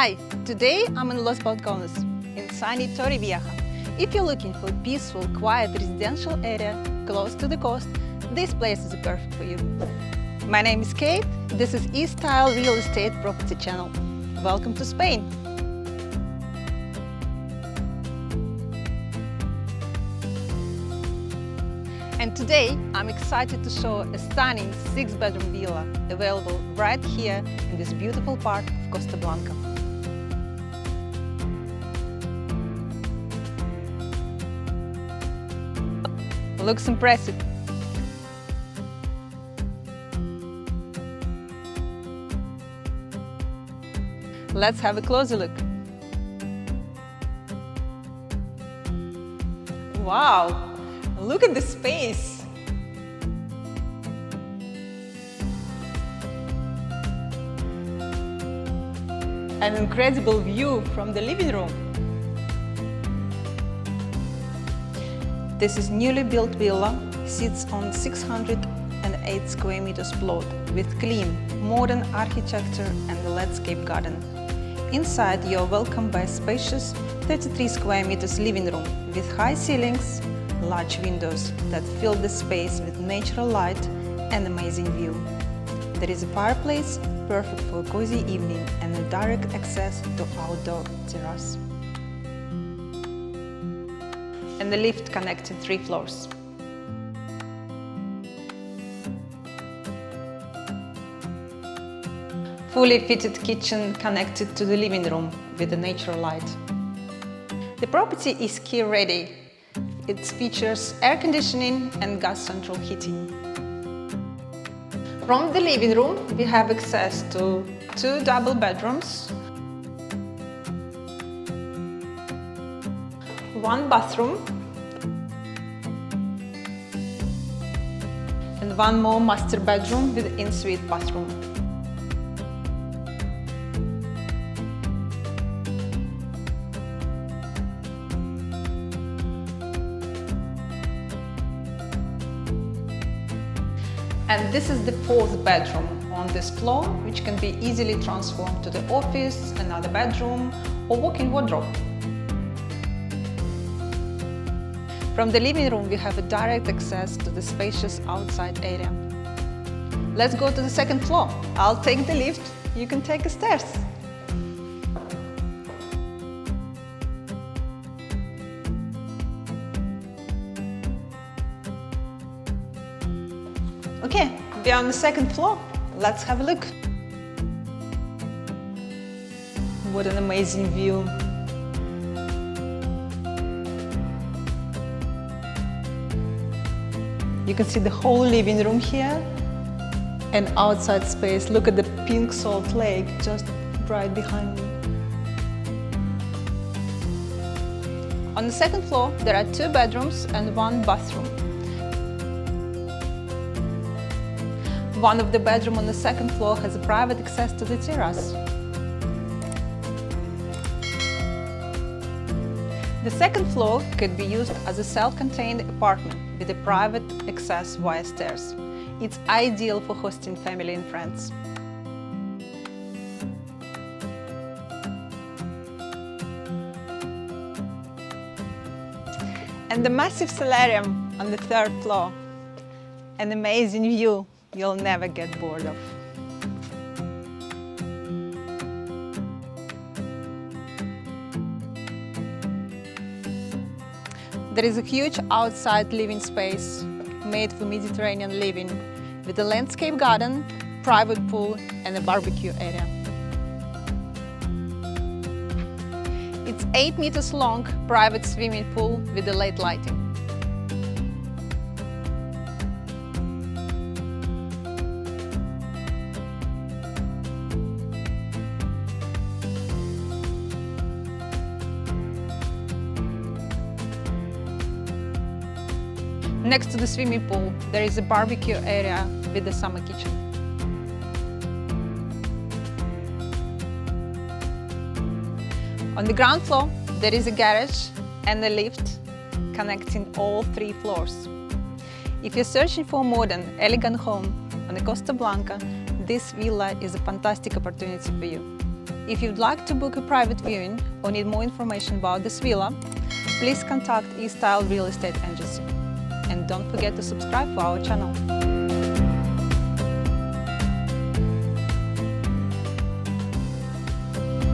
Hi! Today I'm in Los Balcones, in sunny Torrevieja. If you're looking for a peaceful, quiet residential area close to the coast, this place is perfect for you. My name is Kate, this is EStyle Real Estate Property Channel. Welcome to Spain! And today I'm excited to show a stunning 6-bedroom villa available right here in this beautiful part of Costa Blanca. Looks impressive. Let's have a closer look. Wow! Look at the space! An incredible view from the living room. This is newly built villa, sits on 608 square meters plot with clean, modern architecture and a landscape garden. Inside you are welcomed by a spacious 33 square meters living room with high ceilings, large windows that fill the space with natural light and amazing view. There is a fireplace, perfect for a cozy evening, and a direct access to outdoor terrace. And the lift connecting 3 floors. Fully fitted kitchen connected to the living room with a natural light. The property is key ready. It features air conditioning and gas central heating. From the living room we have access to 2 double bedrooms, 1 bathroom and 1 more master bedroom with en-suite bathroom. And this is the 4th bedroom on this floor, which can be easily transformed to the office, another bedroom or walk-in wardrobe. From the living room we have a direct access to the spacious outside area. Let's go to the 2nd floor. I'll take the lift, you can take the stairs. Okay, we're on the 2nd floor. Let's have a look. What an amazing view. You can see the whole living room here and outside space. Look at the pink salt lake just right behind me. On the 2nd floor, there are 2 bedrooms and 1 bathroom. One of the bedrooms on the 2nd floor has a private access to the terrace. The 2nd floor could be used as a self-contained apartment with a private access via stairs. It's ideal for hosting family and friends. And the massive solarium on the 3rd floor. An amazing view you'll never get bored of. There is a huge outside living space made for Mediterranean living with a landscape garden, private pool and a barbecue area. It's 8 meters long private swimming pool with a LED lighting. Next to the swimming pool, there is a barbecue area with a summer kitchen. On the ground floor, there is a garage and a lift connecting all 3 floors. If you're searching for a modern, elegant home on the Costa Blanca, this villa is a fantastic opportunity for you. If you'd like to book a private viewing or need more information about this villa, please contact EStyle Real Estate Agency. And don't forget to subscribe to our channel.